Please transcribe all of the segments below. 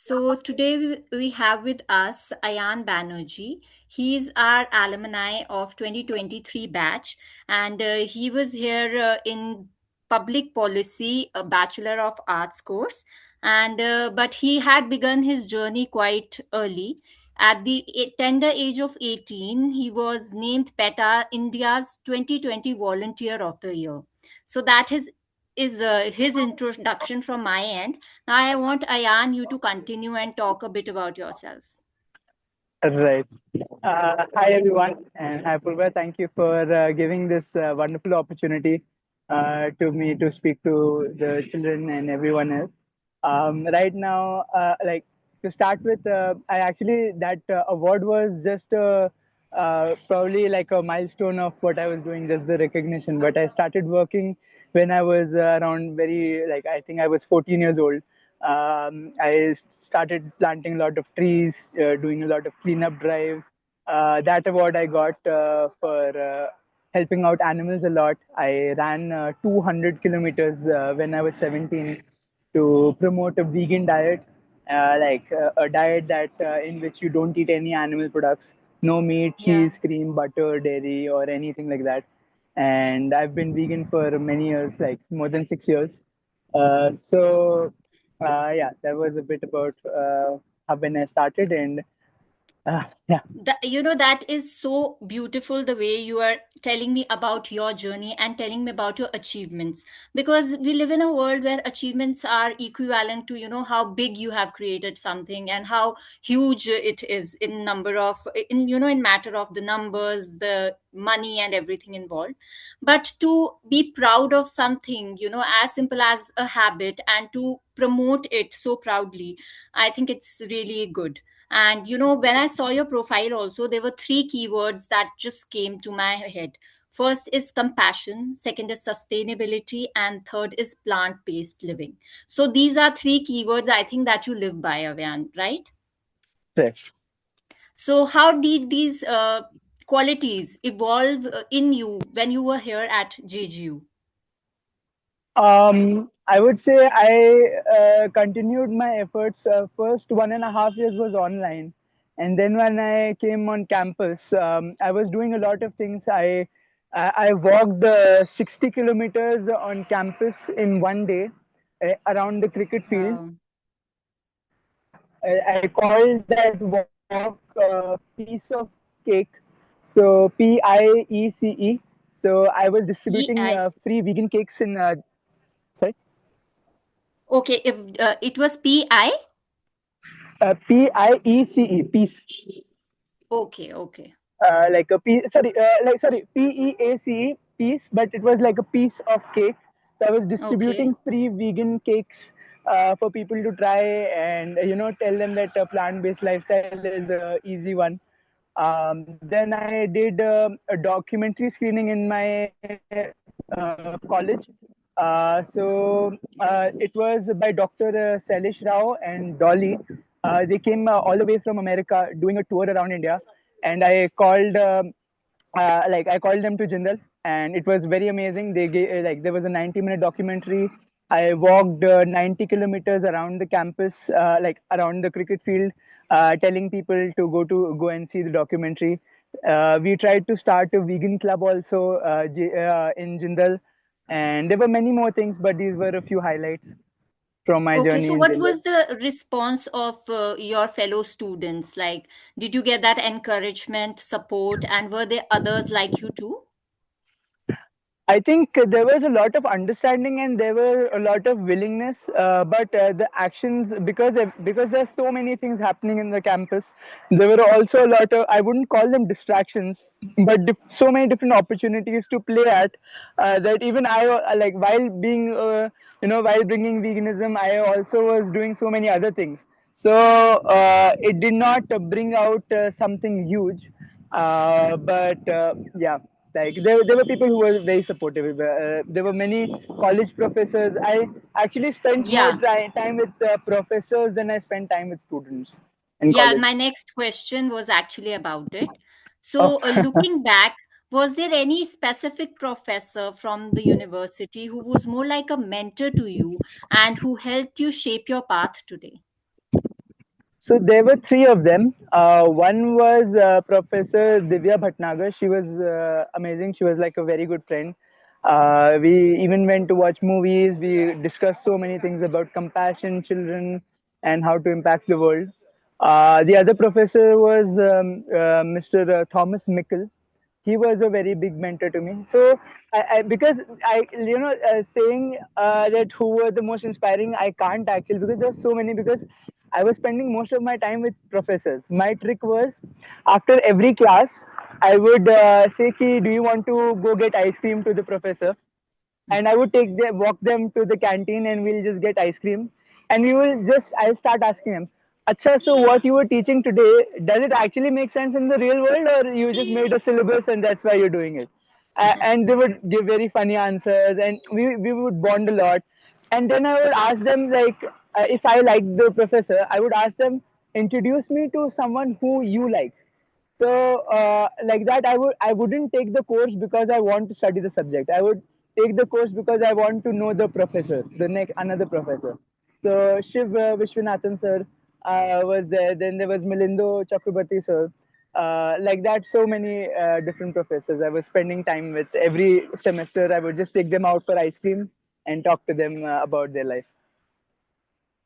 So today we have with us Ayan Banerjee. He's our alumni of 2023 batch, and he was here in public policy, a Bachelor of Arts course, and but he had begun his journey quite early. At the tender age of 18, he was named PETA India's 2020 Volunteer of the Year. So that is his introduction from my end. Now I want Ayan you to continue and talk a bit about yourself. Right. Hi, everyone, and hi, Purva. Thank you for giving this wonderful opportunity to me to speak to the children and everyone else. Right now, to start with, I actually that award was just probably like a milestone of what I was doing, just the recognition. But I started working when I was around very I think I was 14 years old. I started planting a lot of trees, doing a lot of cleanup drives. That award I got for helping out animals a lot. I ran 200 kilometers when I was 17 to promote a vegan diet, a diet that in which you don't eat any animal products, no meat, Yeah. cheese, cream, butter, dairy, or anything like that. And I've been vegan for many years, like more than 6 years. Yeah, that was a bit about how when I started, and yeah, That is so beautiful the way you are telling me about your journey and telling me about your achievements, because we live in a world where achievements are equivalent to how big you have created something and how huge it is in number of in matter of the numbers, the money and everything involved. But to be proud of something as simple as a habit and to promote it so proudly, I think it's really good. And when I saw your profile, also, there were three keywords that just came to my head. First is compassion, second is sustainability, and third is plant based living. So these are three keywords I think that you live by, Avian, right? fresh. So, how did these qualities evolve in you when you were here at JGU? I would say I continued my efforts. First 1.5 years was online, and then when I came on campus, I was doing a lot of things. I walked 60 kilometers on campus in one day around the cricket field. Wow. I called that walk piece of cake. So PIECE. So I was distributing EIC. free vegan cakes in. Sorry. Okay, if it was PI. PIECE, peace. Okay, okay, Like a piece, sorry, PEACE, peace, but it was like a piece of cake. So I was okay. distributing free vegan cakes for people to try, and tell them that a plant-based lifestyle is a easy one. Then I did a documentary screening in my college. It was by Dr. Salish Rao and Dolly. They came all the way from America doing a tour around India, and I called them to Jindal, and it was very amazing. They gave there was a 90-minute documentary. I walked 90 kilometers around the campus, around the cricket field, telling people to go and see the documentary. We tried to start a vegan club also in Jindal, and there were many more things, but these were a few highlights from my Okay, journey so in what Jindal. was the response of your fellow students? Like, did you get that encouragement, support, and were there others like you too? I think there was a lot of understanding and there were a lot of willingness, but the actions because there's so many things happening in the campus. There were also a lot of, I wouldn't call them distractions, but so many different opportunities to play at that even I like while being while bringing veganism, I also was doing so many other things. So it did not bring out something huge, but yeah, there were people who were very supportive. There were many college professors. I actually spent more Yeah, time with professors than I spent time with students in yeah. college. My next question was actually about it. Oh, So, looking back, was there any specific professor from the university who was more like a mentor to you and who helped you shape your path today? So there were three of them. One was Professor Divya Bhatnagar. She was amazing. She was like a very good friend. We even went to watch movies. We discussed so many things about compassion, children, and how to impact the world. The other professor was Mr. Thomas Mickle. He was a very big mentor to me. So, because saying that who were the most inspiring, I can't actually, because there's so many. Because I was spending most of my time with professors. My trick was, after every class, I would say, "Ki, do you want to go get ice cream to the professor?" And I would walk them to the canteen, and we'll just get ice cream, and I'll start asking them, "Acha, so what you were teaching today, does it actually make sense in the real world, or you just made a syllabus and that's why you're doing it?" And they would give very funny answers, and we would bond a lot. And then I would ask them, like, if I liked the professor, I would ask them, introduce me to someone who you like. So like that, I wouldn't take the course because I want to study the subject. I would take the course because I want to know the professor, the next another professor. So Shiv Vishwanathan sir was there. Then there was Milindo Chakrabarti sir. Like that, so many different professors I was spending time with. Every semester, I would just take them out for ice cream and talk to them about their life.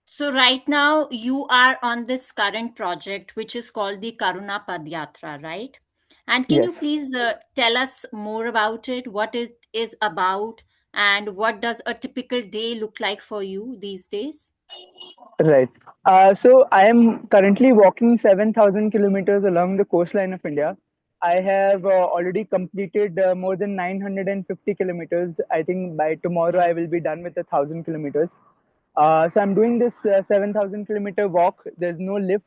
So right now you are on this current project, which is called the Karuna Padyatra, right? And can you Yes. please tell us more about it? What is about, and what does a typical day look like for you these days? Right. So I am currently walking 7,000 kilometers along the coastline of India. I have already completed more than 950 kilometers. I think by tomorrow I will be done with 1,000 kilometers. So I'm doing this 7,000 kilometer walk. There's no lift.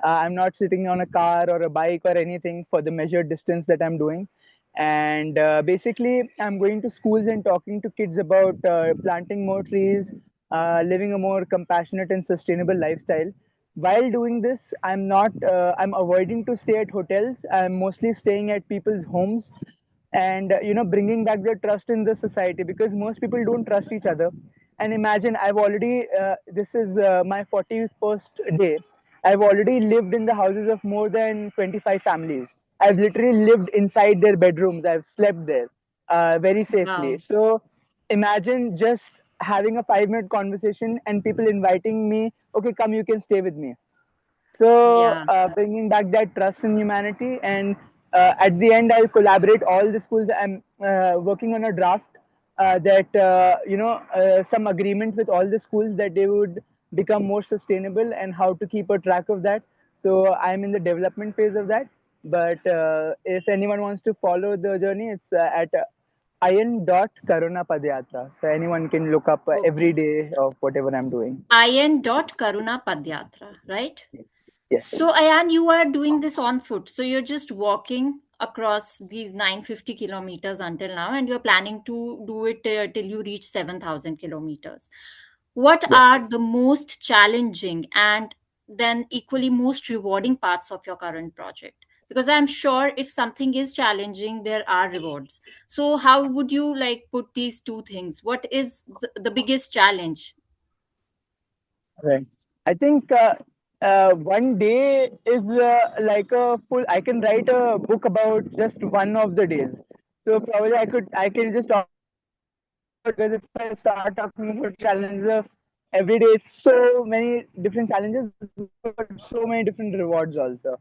I'm not sitting on a car or a bike or anything for the measured distance that I'm doing. And basically, I'm going to schools and talking to kids about planting more trees, living a more compassionate and sustainable lifestyle. While doing this, I'm avoiding to stay at hotels. I'm mostly staying at people's homes, and bringing back the trust in the society, because most people don't trust each other. And imagine, I've already this is my 41st day. I've already lived in the houses of more than 25 families. I've literally lived inside their bedrooms. I've slept there very safely. Wow. So imagine just having a 5-minute conversation and people inviting me, "Okay, come, you can stay with me." So Yeah. bringing back that trust in humanity, and at the end, I'll collaborate all the schools. I'm working on a draft that some agreement with all the schools that they would become more sustainable and how to keep a track of that. So I'm in the development phase of that. But if anyone wants to follow the journey, it's at Ayan.Karuna Padyatra. So anyone can look up every Okay. day of whatever I'm doing. Ayan.Karuna Padyatra, right? Yes. So, Ayan, you are doing this on foot. So, you're just walking across these 950 kilometers until now, and you're planning to do it till you reach 7,000 kilometers. What Yes. are the most challenging and then equally most rewarding parts of your current project? Because I'm sure if something is challenging, there are rewards. So, how would you like put these two things? What is the biggest challenge? Right. I think one day is like a full. I can write a book about just one of the days. So probably I can just talk about every day for hours, because if I start talking about challenges of every day, it's so many different challenges, but so many different rewards also.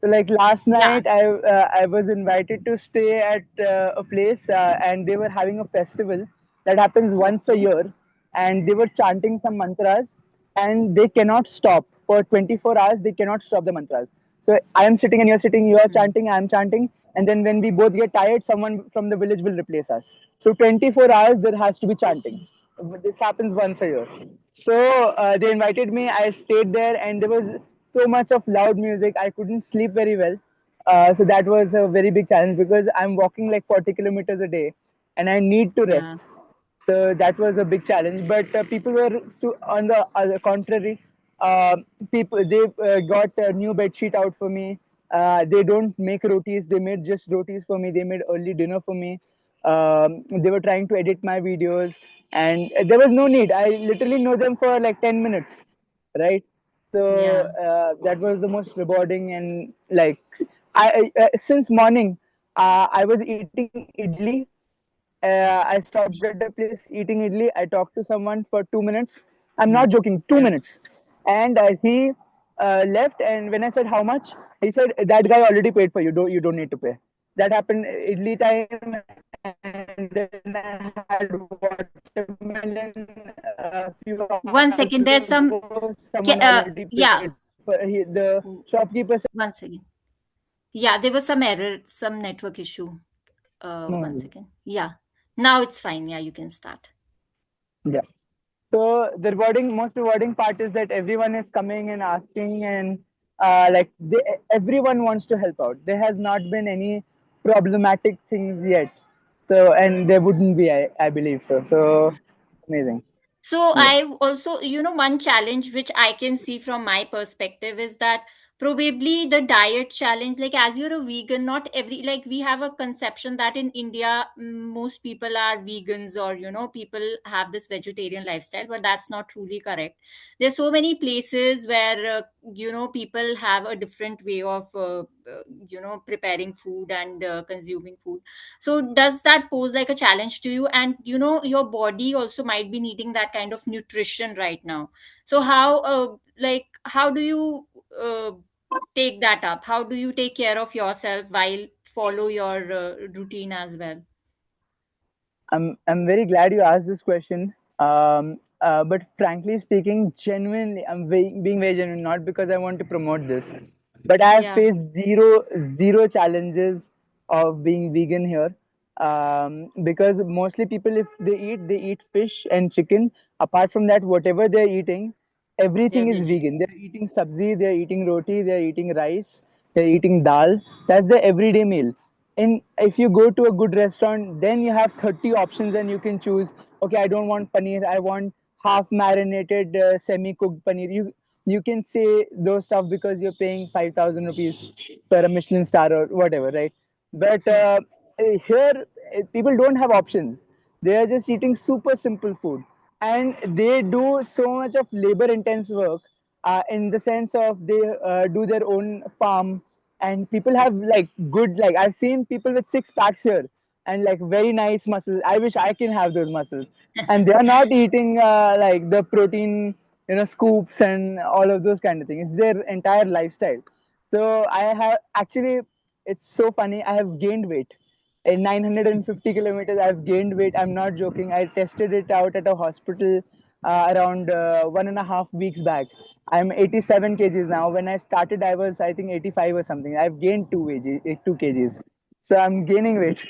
So like last Yeah. night, I was invited to stay at a place, and they were having a festival that happens once a Okay. year, and they were chanting some mantras, and they cannot stop for 24 hours. They cannot stop the mantras. So I am sitting and you're sitting, you're Hmm. chanting, I'm chanting, and then when we both get tired, someone from the village will replace us. So 24 hours there has to be chanting. This happens once a year. So they invited me. I stayed there, and there was so much of loud music. I couldn't sleep very well. So that was a very big challenge, because I'm walking like 40 kilometers a day, and I need to Yeah. rest. So that was a big challenge. But people were on the other contrary. Uh, People, they got a new bed sheet out for me. They don't make rotis. They made just rotis for me. They made early dinner for me. They were trying to edit my videos, and there was no need. I literally know them for like 10 minutes, right? So Yeah. that was the most rewarding. And like since morning, I was eating idli. I stopped at a place eating idli. I talked to someone for 2 minutes. I'm not Hmm. joking, two Yeah. minutes. And he left. And when I said how much, he said that guy already paid for you. You don't need to pay. That happened idli time. And then I had watermelon a few hours One second. ago. There's Someone some. already paid for Yeah. the shopkeeper said. One second. Yeah, there was some error, some network issue. One No. second. Yeah. Now it's fine. Yeah, you can start. Yeah. So the most rewarding part is that everyone is coming and asking, and everyone wants to help out. There has not been any problematic things yet. So, and there wouldn't be, I believe so. So amazing. So Yeah. I also, one challenge which I can see from my perspective is that probably the diet challenge, like as you're a vegan, not every, like we have a conception that in India, most people are vegans or, people have this vegetarian lifestyle, but that's not truly correct. There's so many places where, people have a different way of, preparing food and consuming food. So does that pose like a challenge to you? And your body also might be needing that kind of nutrition right now. So how do you uh, take that up? How do you take care of yourself while follow your routine as well? I'm very glad you asked this question. But frankly speaking, genuinely, being very genuine, not because I want to promote this, but I have Yeah. faced zero challenges of being vegan here. Because mostly people, if they eat fish and chicken. Apart from that, whatever they're eating, They're everything is vegan. They're vegetarians. eating sabzi, they're eating roti, they're eating rice, they're eating dal. That's the everyday meal. In If you go to a good restaurant, then you have 30 options and you can choose. Okay, I don't want paneer, I want half marinated semi cooked paneer. You can say those stuff because you're paying 5,000 rupees for a Michelin star or whatever, right? But here people don't have options. They are just eating super simple food, and they do so much of labor intense work, in the sense of they do their own farm. And people have like good, like I've seen people with six packs here, and like very nice muscles. I wish I can have those muscles. And they are not eating like the protein, scoops and all of those kind of things. It's their entire lifestyle. So I have actually, it's so funny, I have gained weight in 950 kilometers. I've gained weight. I'm not joking. I tested it out at a hospital around 1.5 weeks back. I'm 87 kgs now. When I started, I was, I think, 85 or something. I've gained 2 kgs. So I'm gaining weight.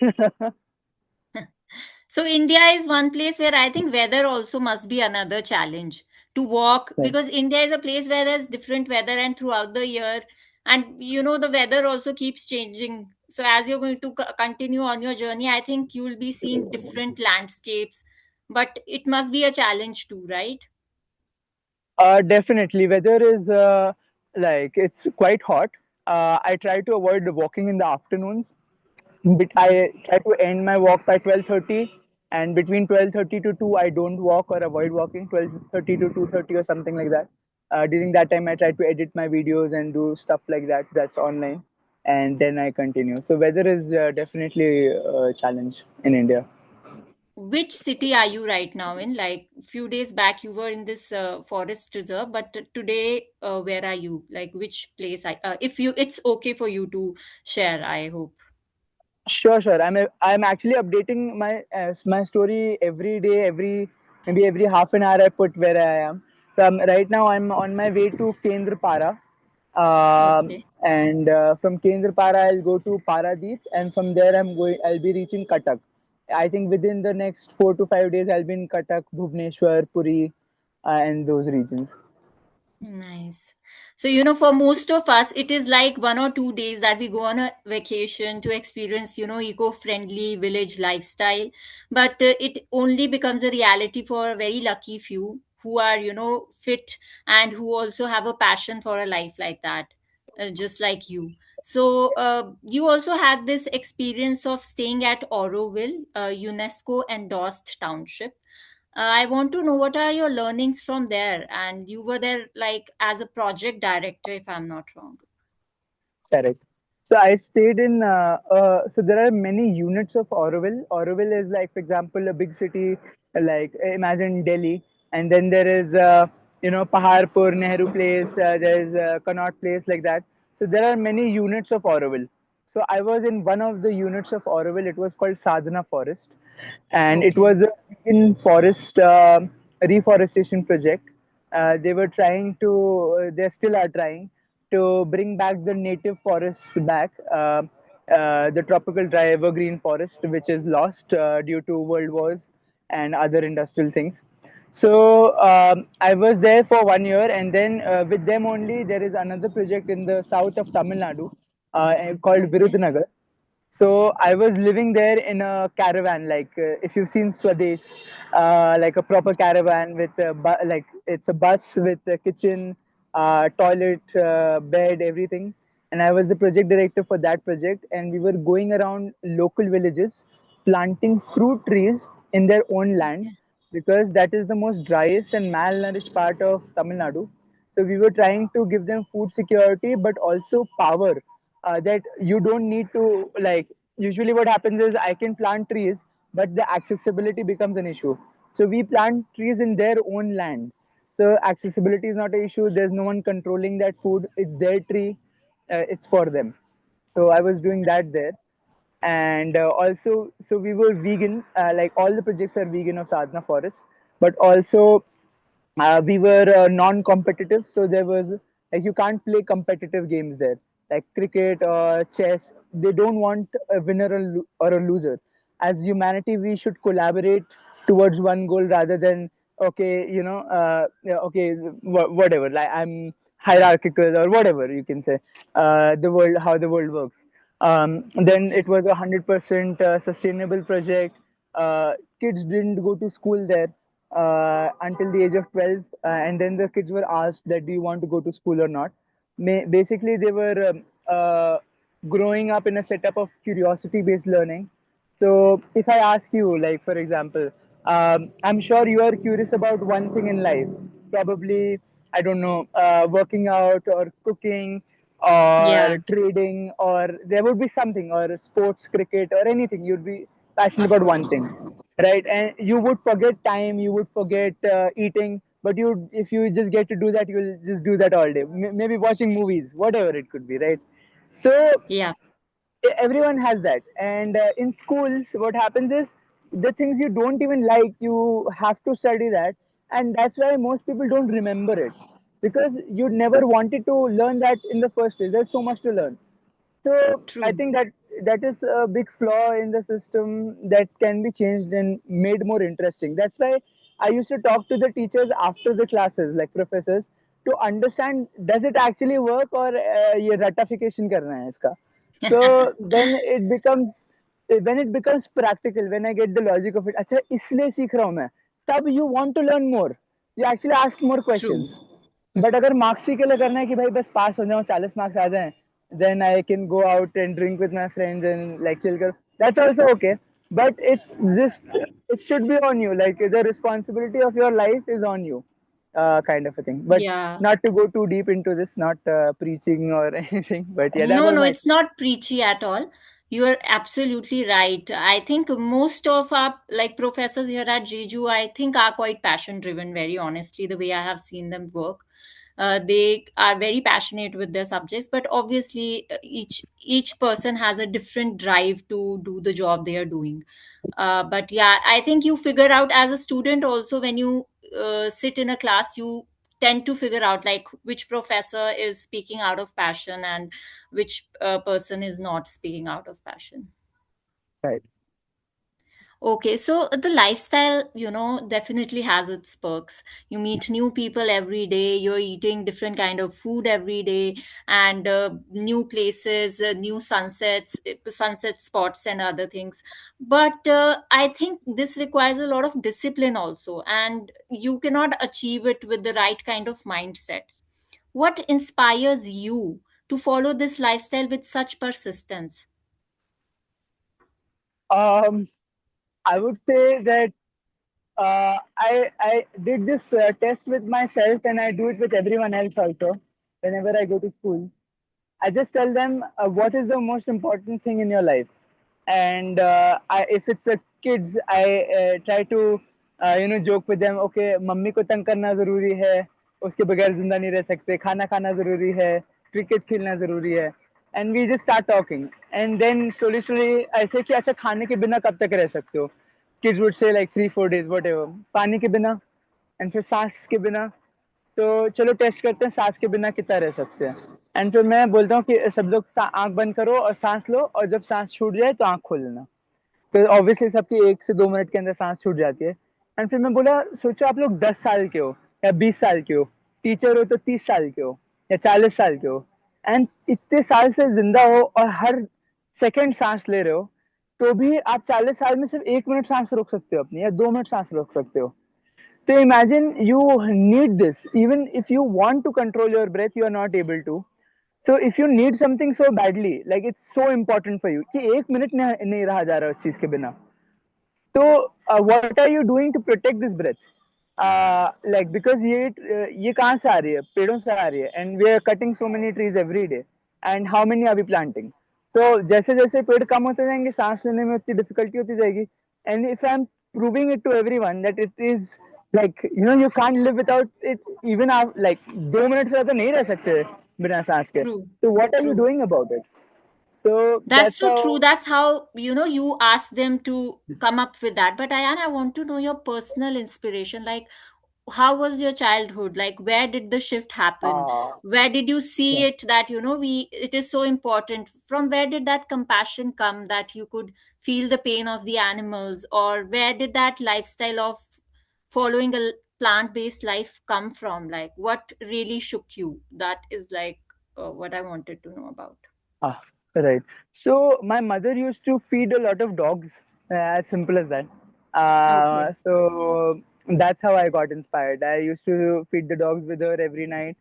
So India is one place where I think weather also must be another challenge to walk, Right. because India is a place where there's different weather and throughout the year, and the weather also keeps changing. So as you're going to continue on your journey, I think you will be seeing different landscapes, but it must be a challenge too, right? Definitely. Weather is like it's quite hot. I try to avoid walking in the afternoons. But Hmm. I try to end my walk by 12:30, and between 12:30 to 2 I don't walk or avoid walking. 12:30 to 2:30 or something like that. During that time I try to edit my videos and do stuff like that that's online, and then I continue. So weather is definitely a challenge in India. Which city are you right now in? Like few days back, you were in this forest reserve, but today, where are you? Like which place? If it's okay for you to share. I hope. Sure. I'm actually updating my story every day, maybe every half an hour I put where I am. So right now I'm on my way to Kendrapara, Okay. and from Kendrapara I'll go to Paradeep, and from there I'll be reaching Cuttack. I think within the next 4 to 5 days I'll be in Cuttack, Bhubaneswar, Puri, and those regions. Nice. So, for most of us, it is like 1 or 2 days that we go on a vacation to experience, eco-friendly village lifestyle. But it only becomes a reality for a very lucky few who are, fit and who also have a passion for a life like that, just like you. So, you also had this experience of staying at Auroville, UNESCO-endorsed township. I want to know what are your learnings from there. And you were there like as a project director, if I'm not wrong. Correct. So I stayed in. So there are many units of Auroville. Auroville is like, for example, a big city. Like imagine Delhi, and then there is Paharpur, Nehru Place. There is Connaught Place, like that. So there are many units of Auroville. So I was in one of the units of Auroville. It was called Sadhana Forest, and it Okay. was a in forest reforestation project. They were trying to. They still are trying to bring back the native forests back, the tropical dry evergreen forest, which is lost due to world wars and other industrial things. So I was there for 1 year, and then with them only, there is another project in the south of Tamil Nadu called Okay. Virudhunagar. So I was living there in a caravan, like if you've seen Swadesh, like a proper caravan with like it's a bus with a kitchen, toilet, bed, everything. And I was the project director for that project, and we were going around local villages, planting fruit trees in their own land, Okay. because that is the most driest and malnourished part of Tamil Nadu. So we were trying to give them food security, but also power, that you don't need to, like, usually what happens is I can plant trees, but the accessibility becomes an issue. So we plant trees in their own land. So accessibility is not an issue. There's no one controlling that food. It's their tree. It's for them. So I was doing that there. And also, so we were vegan, like all the projects are vegan of Sadhana Forest, but also we were non-competitive, so there was, like, you can't play competitive games there, like cricket or chess. They don't want a winner or a loser. As humanity, we should collaborate towards one goal rather than, okay, yeah, okay, whatever, like I'm hierarchical or whatever you can say, the world, how the world works. Then Okay. it was 100% sustainable project. Kids didn't go to school there until the age of 12, and then the kids were asked that, do you want to go to school or not. Basically they were growing up in a setup of curiosity based learning. So if I ask you, like, for example, I'm sure you are curious about one thing in life, probably, I don't know, working out or cooking or Yeah, trading, or there would be something, or sports, cricket, or anything. You'd be passionate of about course. one thing, right? And you would forget time, you would forget eating, but you, if you just get to do that, you'll just do that all day. Maybe watching movies, whatever it could be, right? So Yeah, everyone has that. And in schools what happens is, the things you don't even like, you have to study that. And that's why most people don't remember it, because you never wanted to learn that in the first place. There's so much to learn. So I true. think that that is a big flaw in the system that can be changed and made more interesting. That's why I used to talk to the teachers after the classes, like professors, to understand, does it actually work, or ये ratification करना है इसका. So then it becomes, when it becomes practical, when I get the logic of it, अच्छा इसलिए सीख रहा हूँ मैं, तब you want to learn more. You actually ask more True. questions. But अगर मार्क्स ही के लिए करना है कि भाई बस पास हो जाऊं, 40 मार्क्स आ जाएं, then I can go out and drink with my friends and like chill. That's also okay, but it's just, it should be on you. Like the responsibility of your life is on you, kind of a thing. But Yeah. not to go too deep into this, not preaching or anything. But yeah, that No, was no, my it's not preachy at all. You are absolutely right. I think most of our like professors here at Jeju, I think are quite passion driven, very honestly, the way I have seen them work. They are very passionate with their subjects, but obviously each person has a different drive to do the job they are doing. But yeah, I think you figure out as a student also when you sit in a class, you tend to figure out like which professor is speaking out of passion and which person is not speaking out of passion. right. Okay, so the lifestyle, definitely has its perks. You meet new people every day, you're eating different kind of food every day, and new places, new sunsets, sunset spots and other things. But I think this requires a lot of discipline also, and you cannot achieve it with the right kind of mindset. What inspires you to follow this lifestyle with such persistence? um I would say that I did this test with myself, and I do it with everyone else also. Whenever I go to school, I just tell them what is the most important thing in your life, and if it's a kids, I try to joke with them. Okay, mummy को तंग करना जरूरी है, उसके बगैर जिंदा नहीं रह सकते, खाना खाना जरूरी है, क्रिकेट खेलना जरूरी है, and we just start talking, and then slowly I say कि अच्छा खाने के बिना कब तक रह सकते हो? Kids would say like 3 4 days whatever. पानी के बिना, and फिर सांस के बिना, तो चलो टेस्ट करते हैं सांस के बिना कितना रह सकते हैं। एंड फिर मैं बोलता हूँ कि सब लोग आंख बंद करो और सांस लो, और जब सांस छूट जाए तो आंख खोल लेना। तो ऑब्वियसली सबकी 1 से 2 मिनट के अंदर सांस छूट जाती है। एंड फिर मैं बोला सोचो आप लोग 10 साल के हो या 20 साल के हो, टीचर हो तो 30 साल के हो या 40 साल के हो, एंड इतने साल से जिंदा हो और हर सेकंड सांस ले रहे हो, तो भी आप 40 साल में सिर्फ 1 मिनट सांस रोक सकते हो अपनी, या 2 मिनट सांस रोक सकते हो। तो imagine you need this. Even if you want to control your breath, you are not able to. So if you need something so badly, like it's so important for you कि 1 minute नहीं रहा जा रहा है उस चीज के बिना, तो what are you doing to protect this breath? Like because ये कहाँ से आ रही है? पेड़ों से आ रही है, and we are cutting so many trees every day, and how many are we planting? So जैसे जैसे पेड़ कम होते जाएंगे, सांस लेने में उतनी डिफिकल्टी होती जाएगी, and if I'm proving it to everyone that it is like you can't live without it, even like 2 minute से ज्यादा नहीं रह सकते बिना सांस के, True. तो what are you True. doing about it? So That's that's so how. true. That's how, you ask them to come up with that. But Ayan, I want to know your personal inspiration. Like, how was your childhood? Like, where did the shift happen? uh, Where did you see it that, it is so important? From where did that compassion come that you could feel the pain of the animals? Or where did that lifestyle of following a plant-based life come from? Like, what really shook you? That is like what I wanted to know about. Ah, right. So my mother used to feed a lot of dogs, as simple as that. Okay. So that's how I got inspired. I used to feed the dogs with her every night,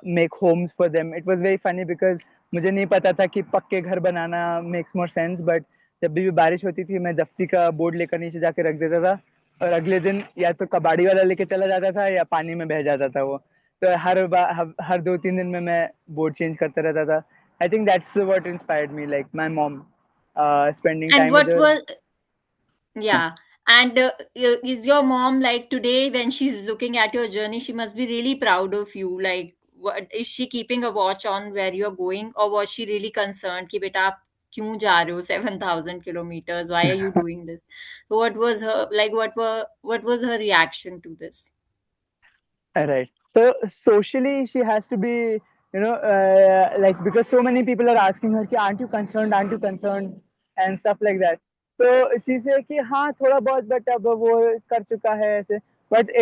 make homes for them. It was very funny because मुझे नहीं पता था कि पक्के घर बनाना makes more sense, but जब भी बारिश होती थी मैं दफ्ती का बोर्ड लेकर नीचे जाके रख देता था, और अगले दिन या तो कबाड़ी वाला लेके चला जाता था या पानी में बह जाता था वो। तो हर 2 3 दिन में मैं बोर्ड चेंज करता रहता था। I think that's what inspired me, like my mom, spending And time with what her. was, yeah. And is your mom like today when she's looking at your journey, she must be really proud of you. Like, what is she keeping a watch on where you're going, or was she really concerned कि बेटा आप क्यों जा रहे हो 7,000 kilometers? Why are you doing this? So what was her like? What was her reaction to this? Right. So socially, she has to be, like because so many people are asking her, कि, "Aren't you concerned? Aren't you concerned?" and stuff like that. So she said कि हाँ थोड़ा बहुत, but अब वो कर चुका है ऐसे. But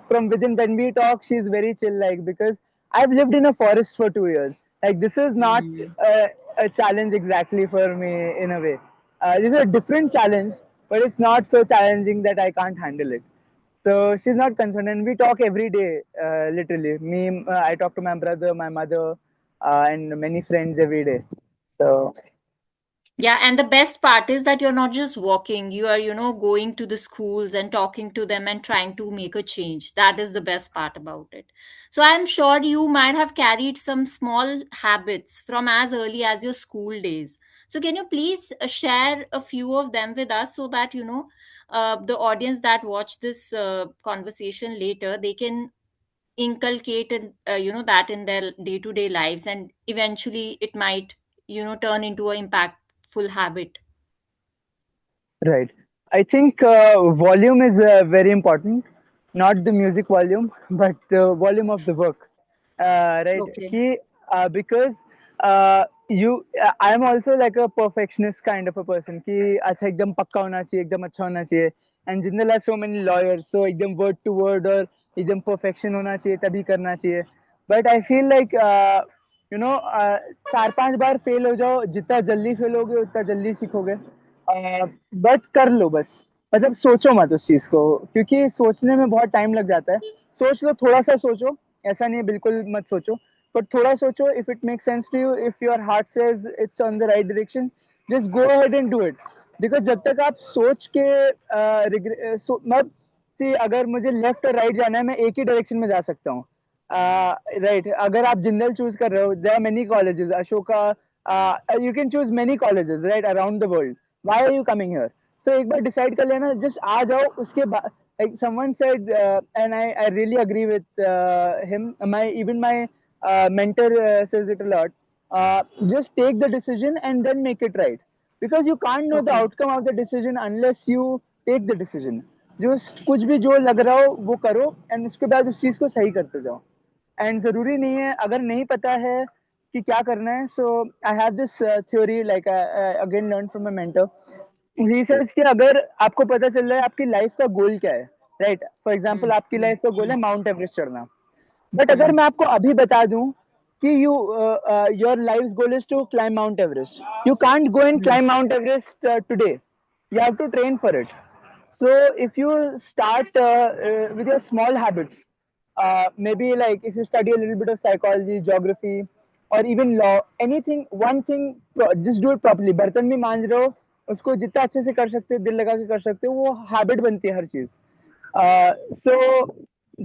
from within, when we talk, she's very chill, like because I've lived in a forest for 2 years. Like this is not Hmm. a challenge exactly for me in a way. This is a different challenge, but it's not so challenging that I can't handle it. So she's not concerned, and we talk every day, literally. I talk to my brother, my mother, and many friends every day. So Yeah, and the best part is that you're not just walking, you are, going to the schools and talking to them and trying to make a change. That is the best part about it. So I'm sure you might have carried some small habits from as early as your school days. So can you please share a few of them with us so that, the audience that watch this conversation later, they can inculcate that in their day-to-day lives, and eventually it might turn into an impactful habit. right. I think volume is very important, not the music volume, but the volume of the work. Right? Okay. Because I am also like a perfectionist kind of a person. कि अच्छा एकदम पक्का होना चाहिए, एकदम अच्छा होना चाहिए. And Jindal has so many lawyers, so एकदम word to word और एकदम perfection होना चाहिए तभी करना चाहिए. But I feel like you know uh, 4 5 bar fail हो जाओ, जितना जल्दी फेल होगे उतना जल्दी सीखोगे. बट कर लो बस, मतलब सोचो मत उस चीज को, क्योंकि सोचने में बहुत टाइम लग जाता है. सोच लो, थोड़ा सा सोचो, ऐसा नहीं है बिल्कुल मत सोचो, बट थोड़ा सोचो. If it make sense to you, if your heart says it's on the right direction, just go ahead and do it. Because जब तक आप सोच के सी अगर मुझे लेफ्ट और राइट जाना है मैं एक ही डायरेक्शन में जा सकता हूँ. राइट, अगर आप जिंदल चूज कर रहे हो, there are many colleges, Ashoka, you can choose many colleges right around the world. Why are you coming here? So एक बार डिसाइड कर लेना, जस्ट आ जाओ. उसके बाद like someone said, and I really agree with him. My mentor says it a lot. Just take the decision and then make it right, because you can't know the Okay. outcome of the decision unless you take the decision. जो कुछ भी जो लग रहा हो वो करो, and उसके बाद उस चीज को सही करते जाओ. एंड जरूरी नहीं है, अगर नहीं पता है कि क्या करना है. So I have this theory, like again learn from my mentor. He says कि अगर आपको पता चल रहा है आपकी लाइफ का गोल क्या है, राइट, फॉर एग्जांपल Hmm. आपकी लाइफ का गोल है माउंट एवरेस्ट चढ़ना. बट अगर Hmm. मैं आपको अभी बता दूं कि your life goal is to climb Mount Everest, you can't go and Hmm. Climb Mount Everest today. You have to train for it. So if you start with your small habits, maybe like if you study a little bit of psychology, geography, or even law, anything, one thing, just do it properly. बर्तन भी मांज रहे हो, उसको जितना अच्छे से कर सकते हो, दिल लगा के कर सकते हो, वो हैबिट बनती है हर चीज. So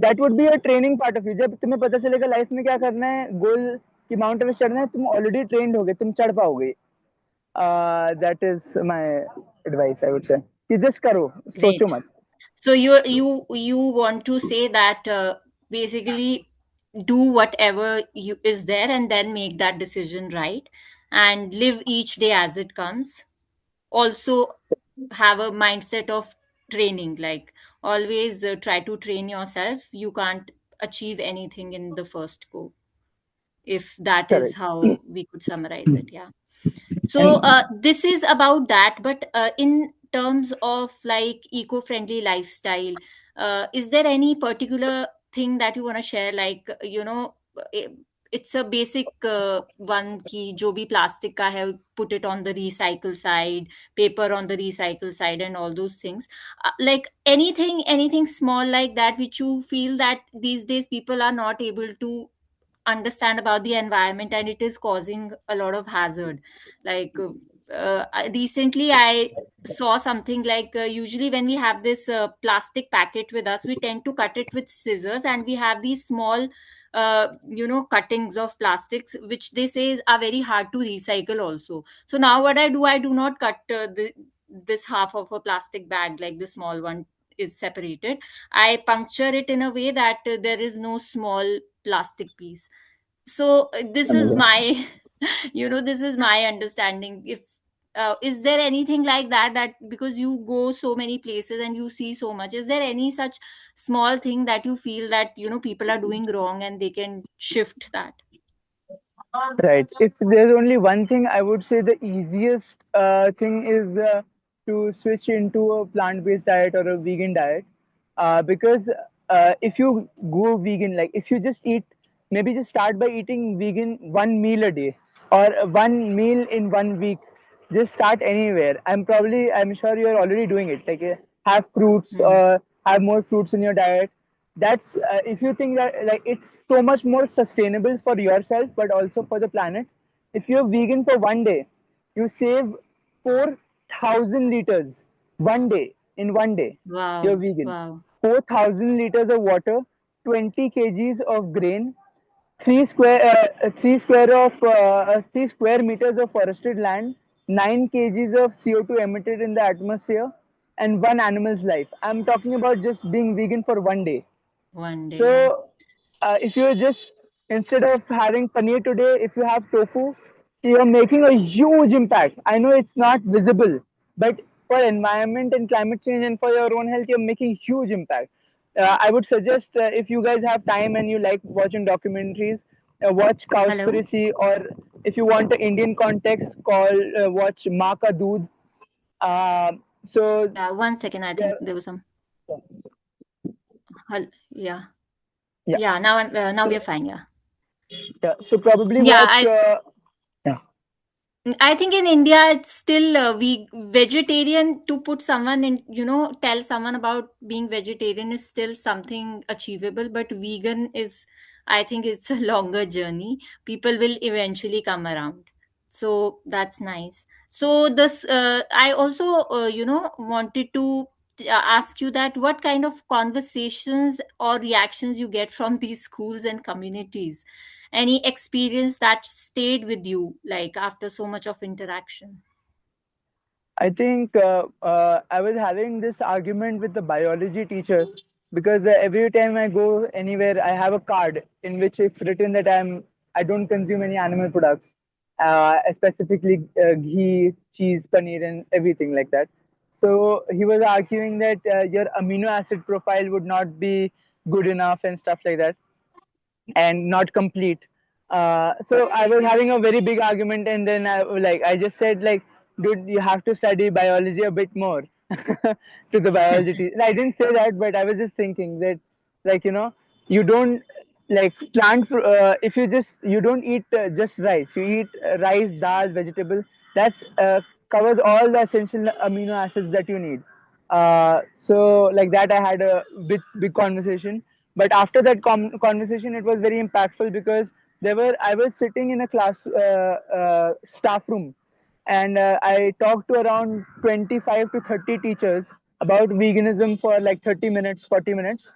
that would be a training part of you. जब तुम्हें पता चलेगा लाइफ में क्या करना है, गोल कि माउंट एवरेस्ट चढ़ना है, तुम ऑलरेडी ट्रेंड हो गए, तुम चढ़ पाओगे. That is my advice, I would say, कि जस्ट करो, सोचो Great. मत. So you want to say that basically do whatever you is there and then make that decision, right, and live each day as it comes. Also have a mindset of training, like always try to train yourself. You can't achieve anything in the first go, if that is Correct. how we could summarize it. Yeah. So And this is about that, but in terms of like eco-friendly lifestyle, is there any particular thing that you want to share? Like it, it's a basic one ki jo bhi plastic ka hai, put it on the recycle side, paper on the recycle side, and all those things. Like anything small like that, which you feel that these days people are not able to understand about the environment and it is causing a lot of hazard. Like recently I saw something like usually when we have this plastic packet with us, we tend to cut it with scissors, and we have these small cuttings of plastics which they say are very hard to recycle also. So now what I do, I do not cut this half of a plastic bag, like the small one is separated. I puncture it in a way that there is no small plastic piece. So this is amazing. my this is my understanding. If is there anything like that, that because you go so many places and you see so much, is there any such small thing that you feel that people are doing wrong and they can shift that? Right. If there's only one thing, I would say the easiest thing is to switch into a plant-based diet or a vegan diet. Because if you go vegan, like if you just eat, maybe just start by eating vegan one meal a day or one meal in 1 week. Just start anywhere. I'm sure you're already doing it. Like have fruits Hmm. or have more fruits in your diet. That's if you think that like it's so much more sustainable for yourself but also for the planet. If you're vegan for 1 day, you save 4,000 liters 1 day. In 1 day you're Wow, vegan. wow. 4,000 liters of water, 20 kgs of grain, 3 square meters of forested land, 9 kgs of CO2 emitted in the atmosphere, and one animal's life. I'm talking about just being vegan for 1 day. One day, yeah. So, if you just instead of having paneer today, if you have tofu, you're making a huge impact. I know it's not visible, but for environment and climate change and for your own health, you're making huge impact. I would suggest if you guys have time and you like watching documentaries, watch Hello. Cowspiracy, or if you want an Indian context, watch Maa Ka Doodh. So Yeah, 1 second, I think there, there was some yeah. yeah, Yeah, now so, we are fine. Yeah. yeah. So probably Yeah, watch. Yeah. I think in India it's still we vegetarian. To put someone in, tell someone about being vegetarian is still something achievable, but vegan is, I think it's a longer journey. People will eventually come around. So that's nice. So this I also wanted to ask you that what kind of conversations or reactions you get from these schools and communities. Any experience that stayed with you, like after so much of interaction? I think I was having this argument with the biology teacher because every time I go anywhere, I have a card in which it's written that I don't consume any animal products, specifically ghee, cheese, paneer, and everything like that. So he was arguing that your amino acid profile would not be good enough and stuff like that and not complete. So I was having a very big argument, and then I just said like, dude, you have to study biology a bit more to the biology teacher. I didn't say that, but I was just thinking that, like, you don't like if you don't eat just rice, you eat rice, dal, vegetable. That's covers all the essential amino acids that you need. So like that, I had a big conversation. But after that conversation, it was very impactful because I was sitting in a class staff room, and I talked to around 25 to 30 teachers about veganism for like 30 minutes, 40 minutes.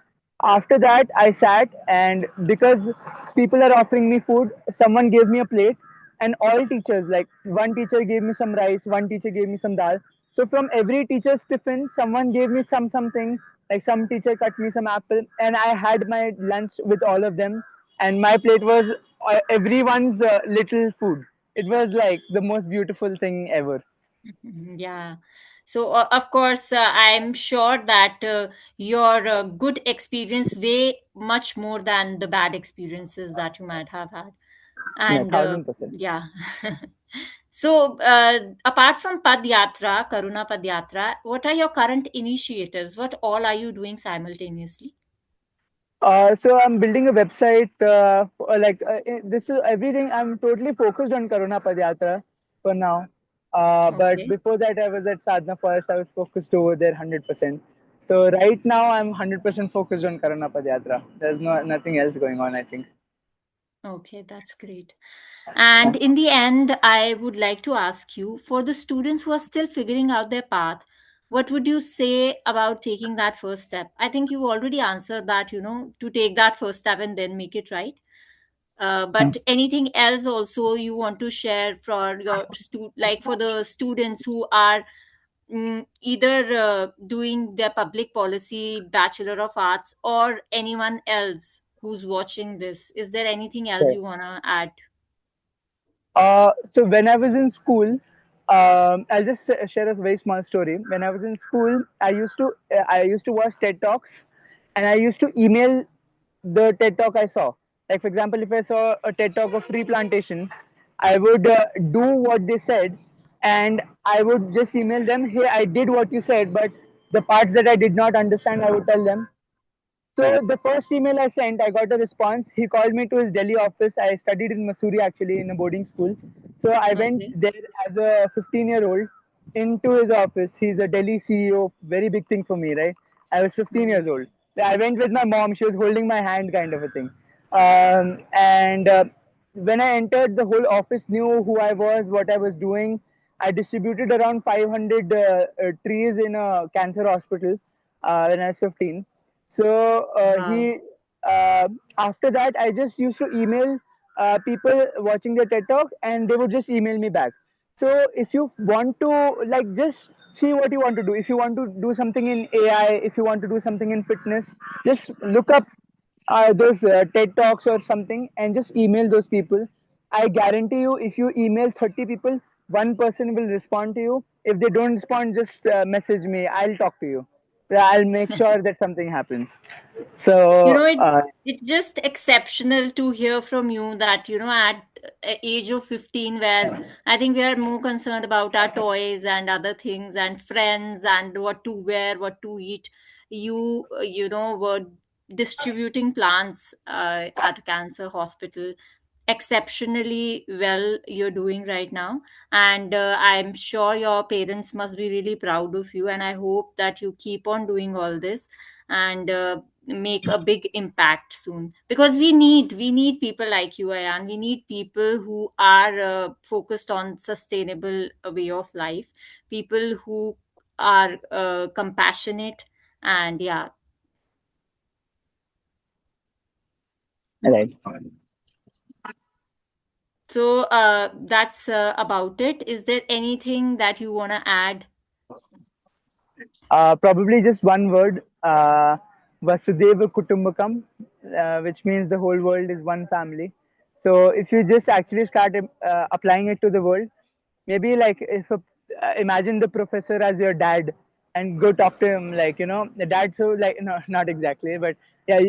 After that, I sat, and because people are offering me food, someone gave me a plate, and all teachers, like one teacher gave me some rice, one teacher gave me some dal. So from every teacher's tiffin, someone gave me something. Like some teacher cut me some apple, and I had my lunch with all of them, and my plate was everyone's little food. It was like the most beautiful thing ever. Mhm. Yeah. So, of course, I'm sure that your good experience way much more than the bad experiences that you might have had. Yeah, And 1000%. yeah. So, apart from Padyatra, Karuna Padyatra, what are your current initiatives? What all are you doing simultaneously? So I'm building a website. This is everything. I'm totally focused on Karuna Padyatra for now. But Okay. before that, I was at Sadhana Forest. I was focused over there 100%. So right now, I'm 100% focused on Karuna Padyatra. There's nothing else going on, I think. Okay, that's great. And in the end, I would like to ask you, for the students who are still figuring out their path, what would you say about taking that first step? I think you already answered that, to take that first step and then make it right. But anything else also you want to share for your like for the students who are either doing their public policy Bachelor of Arts, or anyone else who's watching this? Is there anything else Okay. you want to add? So when I was in school, I'll just share a very small story. When I was in school, I used to watch TED talks, and I used to email the TED talk I saw. Like for example, if I saw a TED talk of tree plantation, I would do what they said, and I would just email them, "Hey, I did what you said, but the parts that I did not understand, I would tell them." So the first email I sent, I got a response. He called me to his Delhi office. I studied in Missouri actually in a boarding school. So I went Okay. there as a 15-year-old into his office. He's a Delhi CEO, very big thing for me, right? I was 15 Right. years old. I went with my mom. She was holding my hand, kind of a thing. And when I entered, the whole office knew who I was, what I was doing. I distributed around 500 trees in a cancer hospital when I was 15. So Wow. he after that, I just used to email people watching the TED talk, and they would just email me back. So if you want to like just see what you want to do, if you want to do something in AI, if you want to do something in fitness, just look up those TED talks or something, and just email those people. I guarantee you, if you email 30 people, one person will respond to you. If they don't respond, just message me. I'll talk to you. I'll make sure that something happens. you So know it, it's just exceptional to hear from you that at age of 15, where I think we are more concerned about our toys and other things and friends and what to wear, what to eat, you were distributing plants at a cancer hospital. Exceptionally well you're doing right now, and I'm sure your parents must be really proud of you, and I hope that you keep on doing all this and make a big impact soon, because we need people like you, Ayan. We need people who are focused on sustainable way of life, people who are compassionate, and yeah. Right. So that's about it. Is there anything that you want to add? Probably just one word, Vasudeva Kutumbakam, which means the whole world is one family. So if you just actually start applying it to the world, maybe like if imagine the professor as your dad and go talk to him, like, the dad. So like, no, not exactly, but yeah,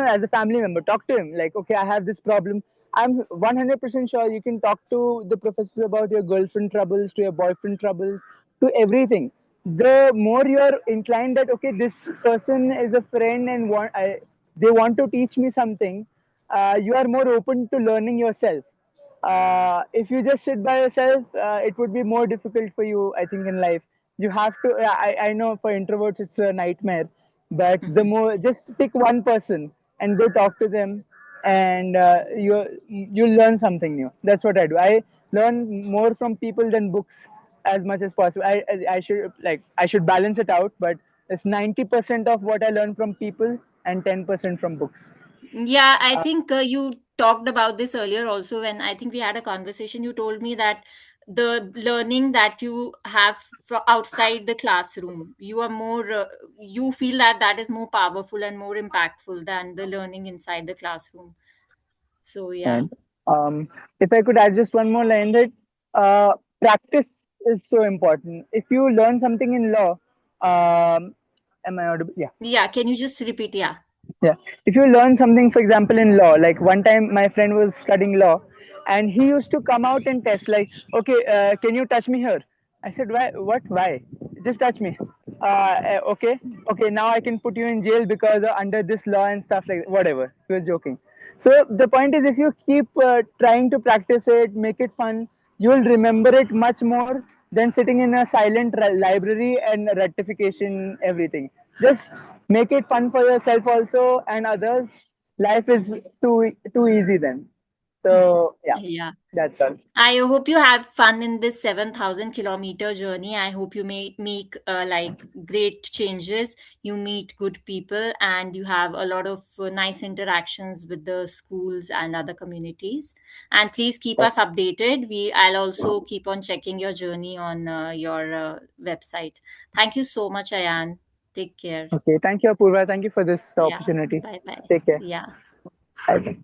as a family member, talk to him like, okay, I have this problem. I'm 100% sure you can talk to the professors about your girlfriend troubles, to your boyfriend troubles, to everything. The more you're inclined that, okay, this person is a friend and they want to teach me something, you are more open to learning yourself. If you just sit by yourself, it would be more difficult for you, I think, in life. You have to. I know for introverts it's a nightmare, but the Mhm. more, just pick one person and go talk to them, and you'll learn something new. That's what I do. I learn more from people than books as much as possible. I should balance it out, but it's 90% of what I learn from people and 10% from books. Yeah, I think you talked about this earlier also when I think we had a conversation. You told me that the learning that you have outside the classroom, you are more, you feel that that is more powerful and more impactful than the learning inside the classroom. So, yeah. And if I could add just one more line, that practice is so important. If you learn something in law, am I audible? Yeah. Yeah, can you just repeat? Yeah. Yeah. If you learn something, for example, in law, like one time my friend was studying law, and he used to come out and test, like, okay, can you touch me here? I said, why? What? Why? Just touch me. Okay. Okay. Now I can put you in jail because under this law and stuff like that. Whatever. He was joking. So the point is, if you keep trying to practice it, make it fun, you will remember it much more than sitting in a silent library and rectification everything. Just make it fun for yourself also and others. Life is too easy then. So yeah, Yeah. that's all. I hope you have fun in this 7,000-kilometer journey. I hope you may make like great changes. You meet good people and you have a lot of nice interactions with the schools and other communities. And please keep us updated. I'll also keep on checking your journey on your website. Thank you so much, Ayan. Take care. Okay, thank you, Apurva. Thank you for this Yeah. opportunity. Bye bye. Take care. Yeah. Bye.